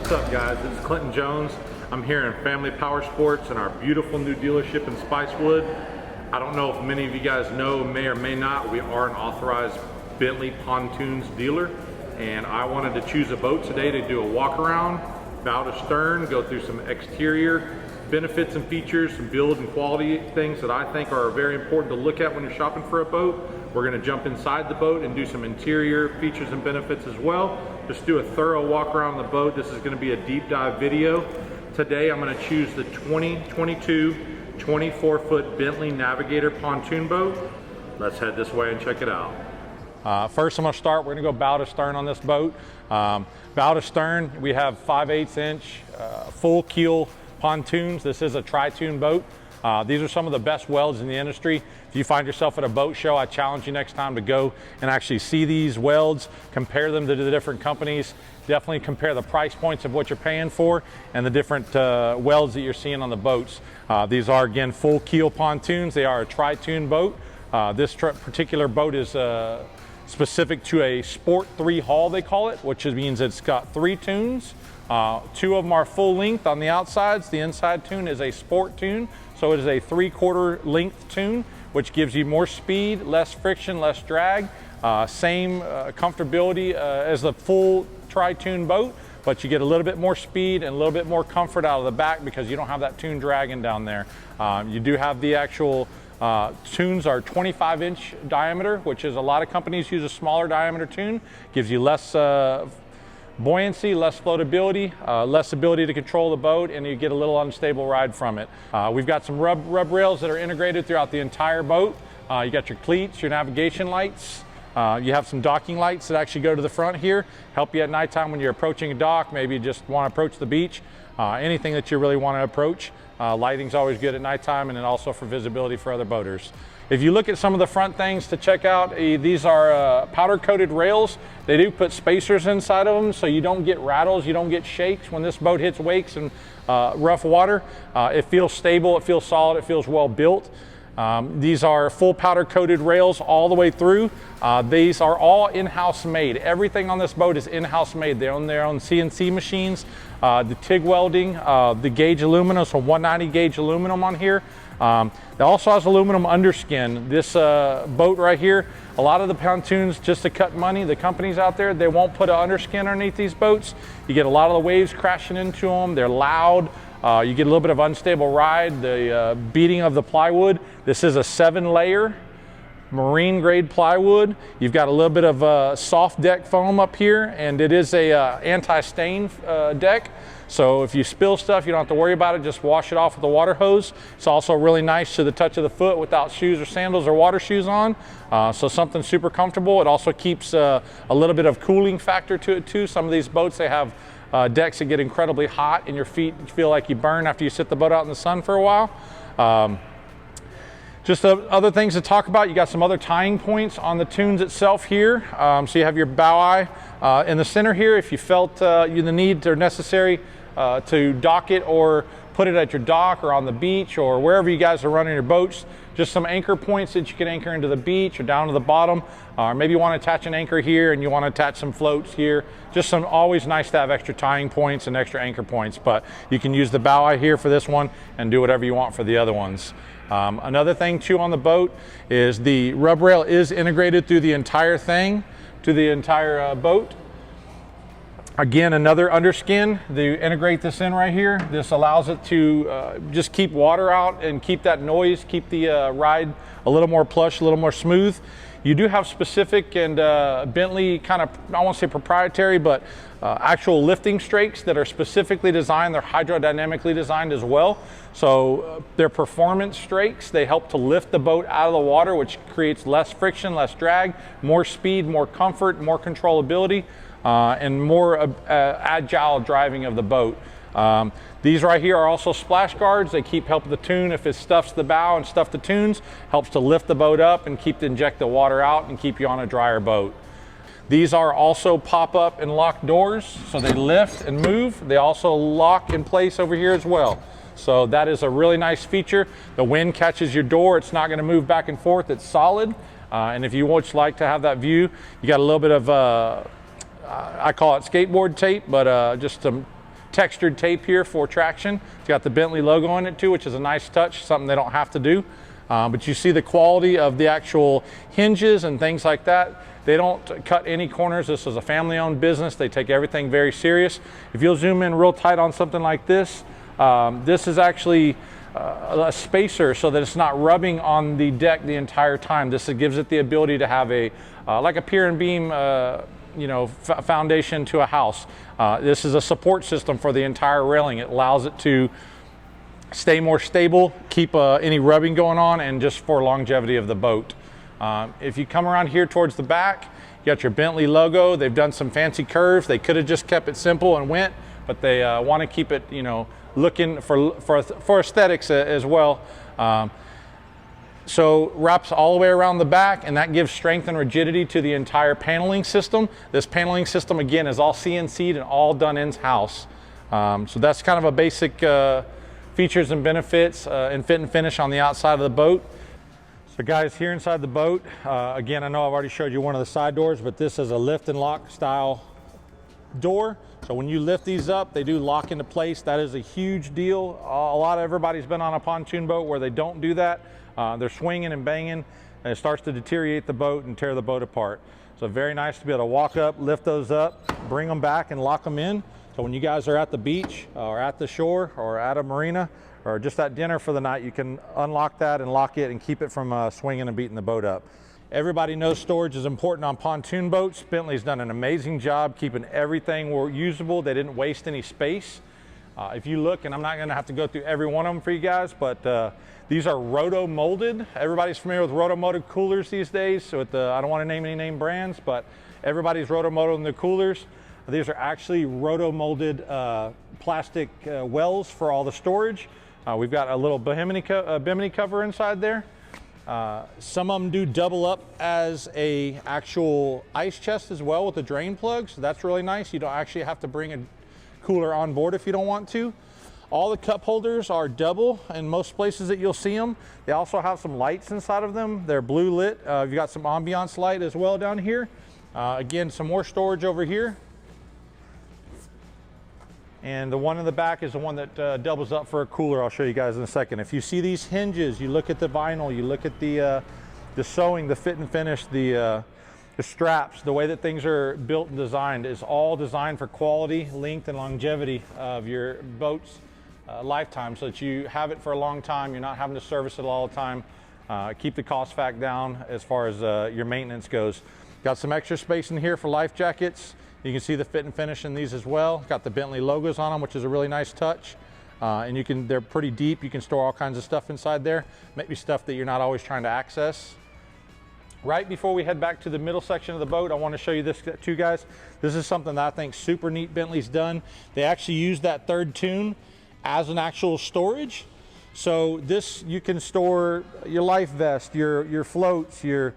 What's up, guys? It's Clinton Jones. I'm here in Family Power Sports in our beautiful new dealership in Spicewood. I don't know if many of you guys know, may or may not, we are an authorized Bentley Pontoons dealer, and I wanted to choose a boat today to do a walk around, bow to stern, go through some exterior benefits and features, some build and quality things that I think are very important to look at when you're shopping for a boat. We're going to jump inside the boat and do some interior features and benefits as well. Just do a thorough walk around the boat. This is going to be a deep dive video. Today I'm going to choose the 2022 24-foot Bentley Navigator pontoon boat. Let's head this way and check it out. First I'm going to start, we're going to go bow to stern on this boat. Bow to stern, we have 5/8 inch full keel pontoons. This is a tri-toon boat. These are some of the best welds in the industry. If you find yourself at a boat show, I challenge you next time to go and actually see these welds, compare them to the different companies. Definitely compare the price points of what you're paying for and the different welds that you're seeing on the boats. These are, again, full keel pontoons. They are a tri-toon boat. This particular boat is specific to a Sport 3 hull, they call it, which means it's got 3 toons. 2 of them are full length on the outsides. The inside toon is a Sport toon, so it is a 3/4 length toon, which gives you more speed, less friction, less drag, same comfortability as the full tri-toon boat, but you get a little bit more speed and a little bit more comfort out of the back because you don't have that toon dragging down there. You do have the actual toons are 25-inch diameter, which is a lot of companies use a smaller diameter toon. Gives you less buoyancy, less floatability, less ability to control the boat, and you get a little unstable ride from it. We've got some rub rails that are integrated throughout the entire boat. You got your cleats, your navigation lights. You have some docking lights that actually go to the front here, help you at nighttime when you're approaching a dock, maybe you just want to approach the beach, anything that you really want to approach. Lighting's always good at nighttime, and then also for visibility for other boaters. If you look at some of the front things to check out, these are powder coated rails. They do put spacers inside of them so you don't get rattles, you don't get shakes when this boat hits wakes and rough water. It feels stable, it feels solid, it feels well built. These are full powder coated rails all the way through. These are all in-house made. Everything on this boat is in-house made. They own their own CNC machines, the TIG welding, the gauge aluminum, so 190 gauge aluminum on here. It also has aluminum underskin. This boat right here, a lot of the pontoons, just to cut money, the companies out there, they won't put an underskin underneath these boats. You get a lot of the waves crashing into them. They're loud. You get a little bit of unstable ride, the beating of the plywood. This is a 7-layer marine grade plywood. You've got a little bit of soft deck foam up here, and it is a anti-stain deck. So if you spill stuff, you don't have to worry about it. Just wash it off with a water hose. It's also really nice to the touch of the foot without shoes or sandals or water shoes on. So something super comfortable. It also keeps a little bit of cooling factor to it too. Some of these boats, they have decks that get incredibly hot and your feet feel like you burn after you sit the boat out in the sun for a while. Just other things to talk about, you got some other tying points on the toons itself here. So you have your bow eye in the center here. If you felt the need or necessary to dock it or put it at your dock or on the beach or wherever you guys are running your boats, just some anchor points that you can anchor into the beach or down to the bottom. Or maybe you want to attach an anchor here and you want to attach some floats here. Just some, always nice to have extra tying points and extra anchor points, but you can use the bow eye here for this one and do whatever you want for the other ones. Another thing too on the boat is the rub rail is integrated through the entire thing, to the entire boat. Again, another underskin, they integrate this in right here. This allows it to just keep water out and keep that noise, keep the ride a little more plush, a little more smooth. You do have specific and Bentley kind of, I won't say proprietary, but actual lifting strakes that are specifically designed. They're hydrodynamically designed as well. So they're performance strakes. They help to lift the boat out of the water, which creates less friction, less drag, more speed, more comfort, more controllability, and more agile driving of the boat. These right here are also splash guards. They keep helping the toon if it stuffs the bow and stuff the toons, helps to lift the boat up and inject the water out and keep you on a drier boat. These are also pop-up and lock doors, so they lift and move. They also lock in place over here as well. So that is a really nice feature. The wind catches your door, it's not gonna move back and forth, it's solid. And if you would like to have that view, you got a little bit of, I call it skateboard tape, but just to textured tape here for traction. It's got the Bentley logo on it too, which is a nice touch, something they don't have to do. But you see the quality of the actual hinges and things like that. They don't cut any corners. This is a family-owned business. They take everything very serious. If you'll zoom in real tight on something like this, this is actually a spacer so that it's not rubbing on the deck the entire time. This gives it the ability to have a like a pier and beam foundation to a house. This is a support system for the entire railing. It allows it to stay more stable, keep any rubbing going on, and just for longevity of the boat. If you come around here towards the back, you got your Bentley logo. They've done some fancy curves. They could have just kept it simple and went, but they want to keep it, looking for aesthetics as well. So wraps all the way around the back, and that gives strength and rigidity to the entire paneling system. This paneling system, again, is all CNC'd and all done in-house. So that's kind of a basic features and benefits and fit and finish on the outside of the boat. So guys, here inside the boat, again, I know I've already showed you one of the side doors, but this is a lift and lock style door. So when you lift these up, they do lock into place. That is a huge deal. A lot of everybody's been on a pontoon boat where they don't do that. They're swinging and banging, and it starts to deteriorate the boat and tear the boat apart. So very nice to be able to walk up, lift those up, bring them back and lock them in. So when you guys are at the beach or at the shore or at a marina or just at dinner for the night, you can unlock that and lock it and keep it from swinging and beating the boat up. Everybody knows storage is important on pontoon boats. Bentley's done an amazing job keeping everything usable. They didn't waste any space. If you look, and I'm not gonna have to go through every one of them for you guys, but these are roto-molded. Everybody's familiar with roto-molded coolers these days. So I don't wanna name any name brands, but everybody's roto-molded in the coolers. These are actually roto-molded plastic wells for all the storage. We've got a little bimini cover inside there. Some of them do double up as a actual ice chest as well with a drain plug, so that's really nice. You don't actually have to bring a cooler on board if you don't want to. All the cup holders are double in most places that you'll see them. They also have some lights inside of them. They're blue lit. You've got some ambiance light as well down here. Again, some more storage over here. And the one in the back is the one that doubles up for a cooler. I'll show you guys in a second. If you see these hinges, you look at the vinyl, you look at the sewing, the fit and finish, the straps, the way that things are built and designed is all designed for quality, length, and longevity of your boat's lifetime, so that you have it for a long time. You're not having to service it all the time. Keep the cost fact down as far as your maintenance goes. Got some extra space in here for life jackets. You can see the fit and finish in these as well. Got the Bentley logos on them, which is a really nice touch. And they're pretty deep. You can store all kinds of stuff inside there. Maybe stuff that you're not always trying to access. Right before we head back to the middle section of the boat, I want to show you this too, guys. This is something that I think super neat Bentley's done. They actually use that third tune as an actual storage. So this, you can store your life vest, your floats, your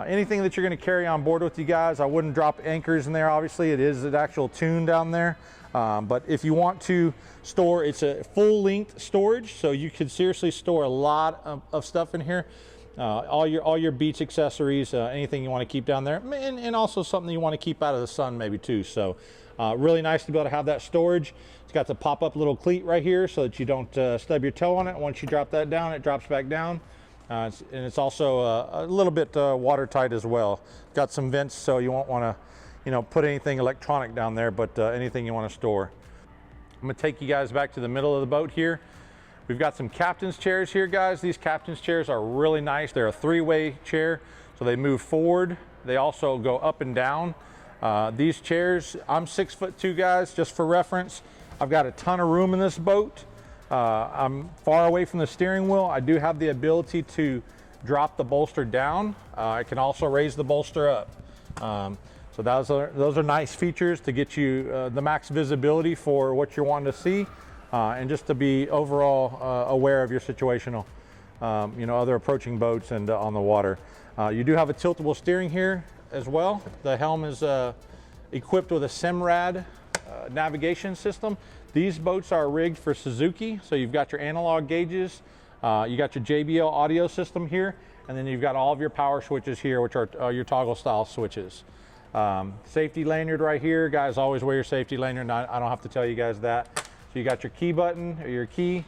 anything that you're going to carry on board with you guys. I wouldn't drop anchors in there. Obviously, it is an actual tune down there. But if you want to store, it's a full length storage. So you could seriously store a lot of stuff in here. All your beach accessories, anything you want to keep down there. And also something you want to keep out of the sun maybe too. So really nice to be able to have that storage. It's got the pop-up little cleat right here so that you don't stub your toe on it. Once you drop that down, it drops back down. And it's also a little bit watertight as well. Got some vents so you won't want to, put anything electronic down there, but anything you want to store. I'm going to take you guys back to the middle of the boat here. We've got some captain's chairs here, guys. These captain's chairs are really nice. They're a three-way chair, so they move forward. They also go up and down. These chairs, I'm 6'2", guys, just for reference. I've got a ton of room in this boat. I'm far away from the steering wheel. I do have the ability to drop the bolster down. I can also raise the bolster up. So those are nice features to get you the max visibility for what you're wanting to see, and just to be overall aware of your situational, other approaching boats and on the water. You do have a tiltable steering here as well. The helm is equipped with a Simrad navigation system. These boats are rigged for Suzuki, so you've got your analog gauges, you got your JBL audio system here, and then you've got all of your power switches here, which are your toggle style switches. Safety lanyard right here, guys, always wear your safety lanyard. I don't have to tell you guys that. So you got your key button, or your key,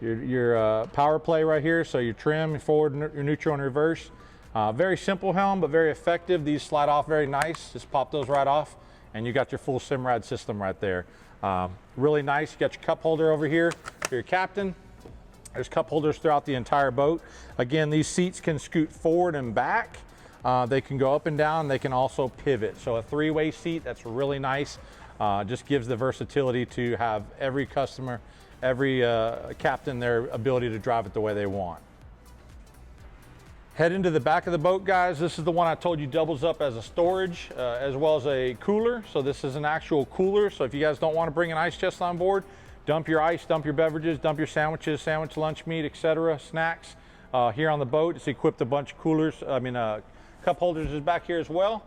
your power play right here. So your trim, your forward, your neutral, and reverse. Very simple helm, but very effective. These slide off very nice. Just pop those right off, and you got your full Simrad system right there. Really nice. You got your cup holder over here for your captain. There's cup holders throughout the entire boat. Again, these seats can scoot forward and back. They can go up and down. They can also pivot. So a three-way seat, that's really nice. Just gives the versatility to have every customer, every captain, their ability to drive it the way they want. Head into the back of the boat, guys. This is the one I told you doubles up as a storage as well as a cooler. So this is an actual cooler. So if you guys don't want to bring an ice chest on board, dump your ice, dump your beverages, dump your sandwiches, sandwich, lunch meat, etc., snacks here on the boat. It's equipped a bunch of coolers. Cup holders is back here as well.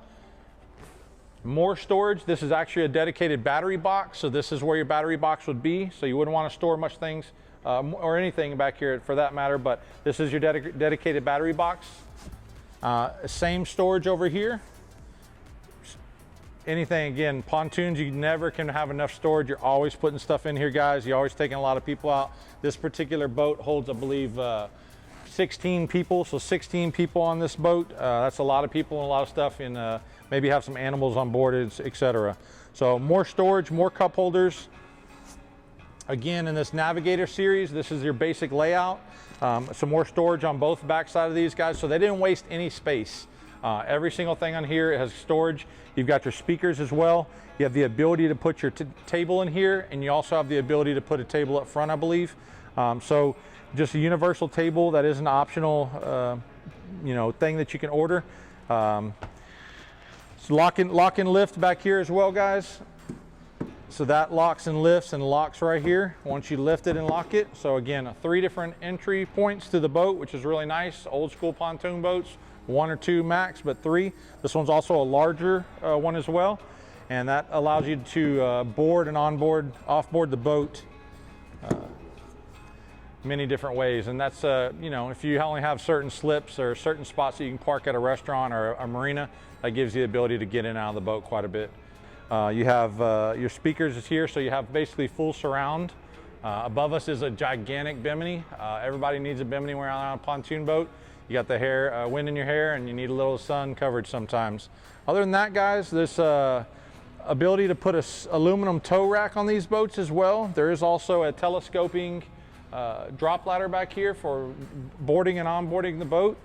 More storage. This is actually a dedicated battery box. So this is where your battery box would be. So you wouldn't want to store much things or anything back here for that matter, but this is your dedicated battery box. Same storage over here. Anything, again, pontoons, you never can have enough storage. You're always putting stuff in here, guys. You're always taking a lot of people out. This particular boat holds, I believe, 16 people. So 16 people on this boat. That's a lot of people and a lot of stuff, and maybe have some animals on board, etc. So more storage, more cup holders. Again, in this Navigator series, this is your basic layout. Some more storage on both backside of these guys, so they didn't waste any space. Every single thing on here has storage. You've got your speakers as well. You have the ability to put your table in here, and you also have the ability to put a table up front, I believe. So just a universal table that is an optional thing that you can order. So lock and lift back here as well, guys. So that locks and lifts and locks right here once you lift it and lock it. So again, 3 different entry points to the boat, which is really nice. Old school pontoon boats, 1 or 2 max, but 3. This one's also a larger one as well. And that allows you to board and onboard, offboard the boat many different ways. And that's, if you only have certain slips or certain spots that you can park at a restaurant or a marina, that gives you the ability to get in and out of the boat quite a bit. You have your speakers is here, so you have basically full surround. Above us is a gigantic bimini. Everybody needs a bimini when you're on a pontoon boat. You got the hair, wind in your hair, and you need a little sun coverage sometimes. Other than that, guys, this ability to put an aluminum tow rack on these boats as well. There is also a telescoping drop ladder back here for boarding and onboarding the boat.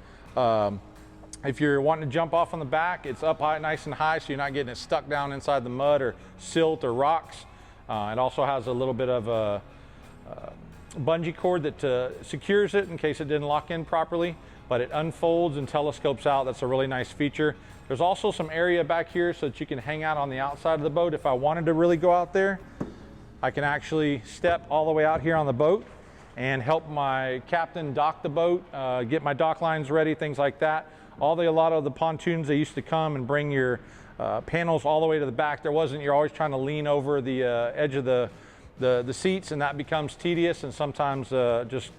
If you're wanting to jump off on the back, it's up high, nice and high, so you're not getting it stuck down inside the mud or silt or rocks. It also has a little bit of a bungee cord that secures it in case it didn't lock in properly, but it unfolds and telescopes out. That's a really nice feature. There's also some area back here so that you can hang out on the outside of the boat. If I wanted to really go out there, I can actually step all the way out here on the boat and help my captain dock the boat, get my dock lines ready, things like that. A lot of the pontoons, they used to come and bring your panels all the way to the back. You're always trying to lean over the edge of the seats, and that becomes tedious and sometimes just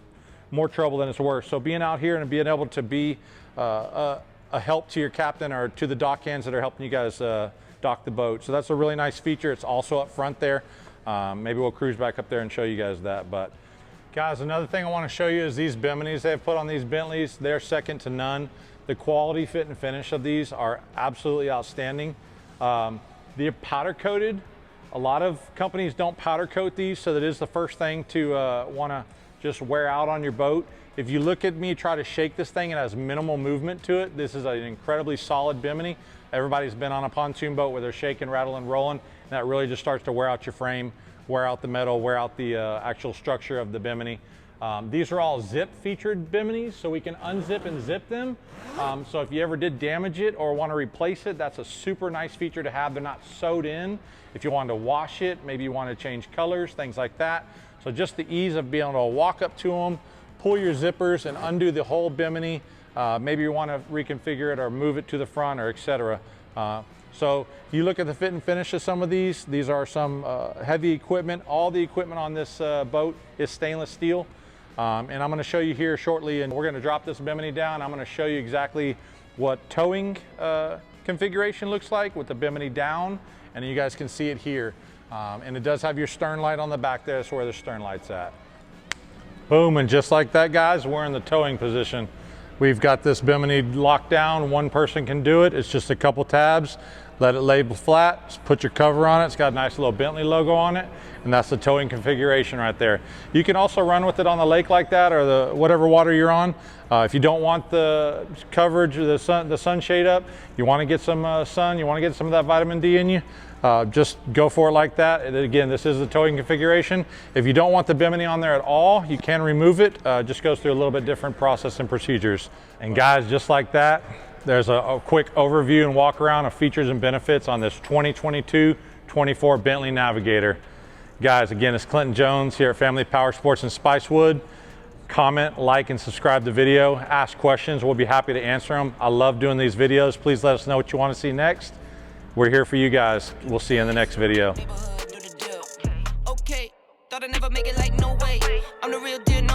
more trouble than it's worth. So being out here and being able to be a help to your captain or to the dock hands that are helping you guys dock the boat. So that's a really nice feature. It's also up front there. Maybe we'll cruise back up there and show you guys that. But guys, another thing I want to show you is these biminis they've put on these Bentleys. They're second to none. The quality, fit, and finish of these are absolutely outstanding. They're powder coated. A lot of companies don't powder coat these, so that is the first thing to want to just wear out on your boat. If you look at me try to shake this thing, it has minimal movement to it. This is an incredibly solid bimini. Everybody's been on a pontoon boat where they're shaking, rattling, rolling, and that really just starts to wear out your frame, wear out the metal, wear out the actual structure of the bimini. These are all zip featured biminis, so we can unzip and zip them. So if you ever did damage it or want to replace it, that's a super nice feature to have. They're not sewed in. If you wanted to wash it, maybe you want to change colors, things like that. So just the ease of being able to walk up to them, pull your zippers and undo the whole bimini. Maybe you want to reconfigure it or move it to the front or etc. So if you look at the fit and finish of some of these are some heavy equipment. All the equipment on this boat is stainless steel. And I'm going to show you here shortly, and we're going to drop this bimini down. I'm going to show you exactly what towing configuration looks like with the bimini down, and you guys can see it here. And it does have your stern light on the back there. That's where the stern light's at. Boom, and just like that, guys, we're in the towing position. We've got this Bimini locked down. One person can do it. It's just a couple tabs. Let it lay flat, just put your cover on it. It's got a nice little Bentley logo on it, and that's the towing configuration right there. You can also run with it on the lake like that, or the whatever water you're on. If you don't want the coverage or the sunshade up, you want to get some sun, you want to get some of that vitamin D in you, just go for it like that. And again, this is the towing configuration. If you don't want the Bimini on there at all, you can remove it. Just goes through a little bit different process and procedures. And guys, just like that, there's a quick overview and walk around of features and benefits on this 2022-24 Bentley Navigator. Guys, again, it's Clinton Jones here at Family Power Sports in Spicewood. Comment, like, and subscribe to the video. Ask questions, we'll be happy to answer them. I love doing these videos. Please let us know what you want to see next. We're here for you guys. We'll see you in the next video. Okay, thought I'd never make it, like no way. I'm the real deal.